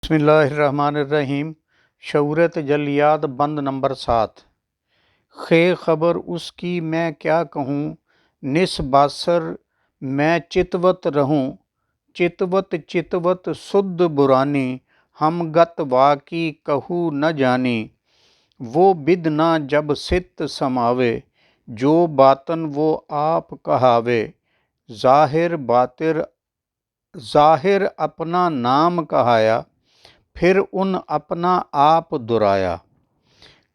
बिस्मिल्लाहिर्रहमानिर्रहीम। शऊर तजल्लियात बंद नंबर 7। खे खबर उसकी मैं क्या कहूँ, निस्बासर मैं चितवत रहूँ। चितवत चितवत सुध बुरानी, हम गत वाकी कहू न जानी। वो बिद ना जब सित समावे, जो बातन वो आप कहावे। ज़ाहिर अपना नाम कहाया, फिर उन अपना आप दुराया।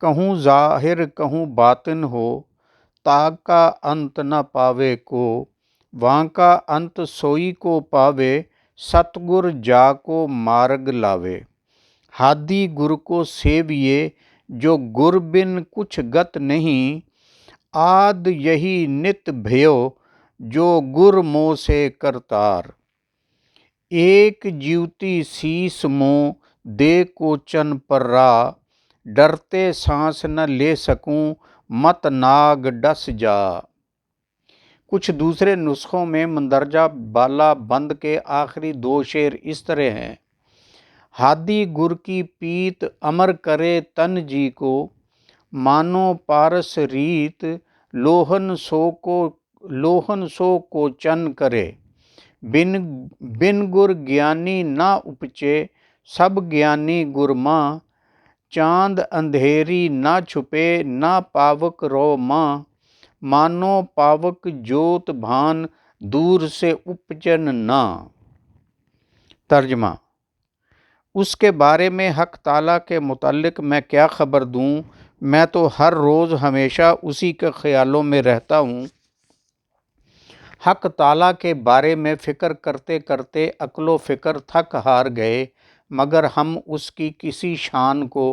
कहूँ ज़ाहिर कहूँ बातिन हो, ताक का अंत न पावे को। वहाँ का अंत सोई को पावे, सतगुर जाको मार्ग लावे। हादी गुर को सेविए, जो गुर बिन कुछ गत नहीं। आद यही नित भयो, जो गुर मोह से करतार। एक जीवती शीस मों, दे कोचन पर रा। डरते सांस न ले सकूं, मत नाग डस जा। कुछ दूसरे नुस्खों में मंदरजा बाला बंद के आखिरी 2 शेर इस तरह हैं। हादी गुर की पीत अमर करे तन जी को। मानो पारस रीत, लोहन सो को चन करे। बिन गुर ज्ञानी ना उपचे, सब ज्ञानी गुरमा। चांद अंधेरी ना छुपे, ना पावक रो माँ। मानो पावक जोत भान, दूर से उपजन ना। तर्जमा। उसके बारे में हक ताला के मुताल्लिक मैं क्या खबर दूँ। मैं तो हर रोज़ हमेशा उसी के ख्यालों में रहता हूँ। हक ताला के बारे में फ़िक्र करते करते अक्लो फ़िक्र थक हार गए, मगर हम उसकी किसी शान को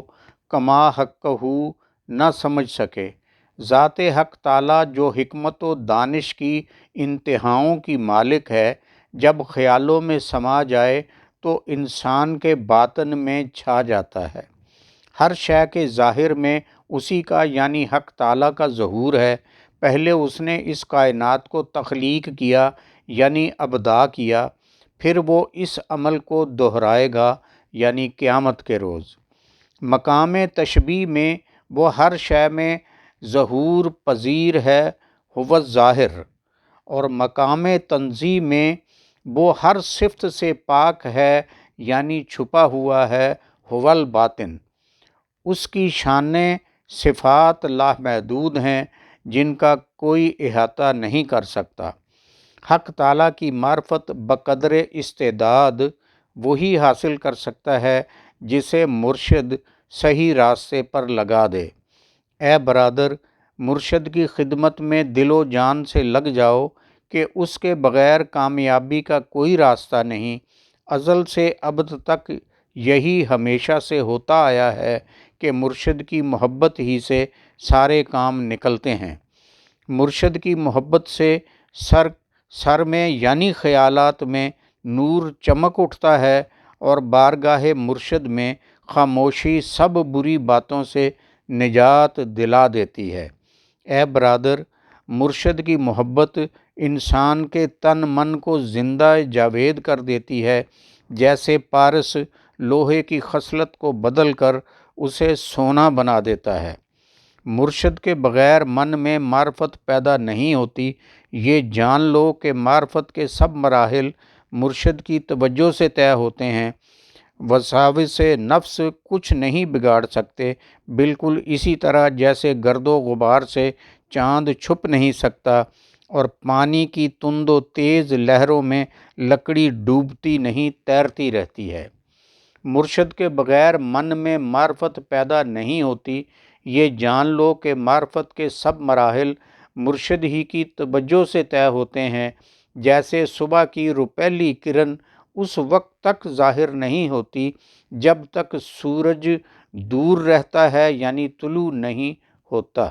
कमा हक़हू न समझ सके। ज़ाते हक ताला जो हिकमत व दानिश की इंतहाओं की मालिक है, जब ख़यालों में समा जाए तो इंसान के बातन में छा जाता है। हर शय के ज़ाहिर में उसी का यानी हक ताला का ज़हूर है। पहले उसने इस कायनात को तख्लीक किया यानी अबदा किया, फिर वो इस अमल को दोहराएगा यानी क़यामत के रोज़। मकाम तशबीह में वो हर शय में ज़हूर पज़ीर है, हुव ज़ाहिर। और मकाम तंज़ीह में वो हर सिफ़त से पाक है यानी छुपा हुआ है, हुवल बातिन। उसकी शानें सिफ़ात लामहदूद हैं, जिनका कोई इहाता नहीं कर सकता। हक ताला की मार्फत बक़द्र इस्तेदाद वही हासिल कर सकता है जिसे मुर्शिद सही रास्ते पर लगा दे। ए बरादर, मुर्शिद की खिदमत में दिलो जान से लग जाओ कि उसके बग़ैर कामयाबी का कोई रास्ता नहीं। अज़ल से अबद तक यही हमेशा से होता आया है कि मुर्शिद की मोहब्बत ही से सारे काम निकलते हैं। मुर्शिद की मोहब्बत से सर में यानी ख़यालात में नूर चमक उठता है और बारगाह मुर्शिद में खामोशी सब बुरी बातों से निजात दिला देती है। ए बरादर, मुर्शिद की मोहब्बत इंसान के तन मन को ज़िंदा जावेद कर देती है, जैसे पारस लोहे की खसलत को बदल कर उसे सोना बना देता है। मुर्शिद के बग़ैर मन में मार्फत पैदा नहीं होती। ये जान लो कि मार्फत के सब मराहिल मुर्शिद की तवज्जो से तय होते हैं। वसाविस से नफ्स कुछ नहीं बिगाड़ सकते, बिल्कुल इसी तरह जैसे गर्दो गुबार से चाँद छुप नहीं सकता और पानी की तुंदो तेज़ लहरों में लकड़ी डूबती नहीं, तैरती रहती है। मुर्शिद के बग़ैर मन में मार्फत पैदा नहीं होती। ये जान लो कि मार्फत के सब मराहिल मुर्शिद ही की तवज्जो से तय होते हैं। जैसे सुबह की रुपैली किरण उस वक्त तक ज़ाहिर नहीं होती जब तक सूरज दूर रहता है यानी तुलू नहीं होता।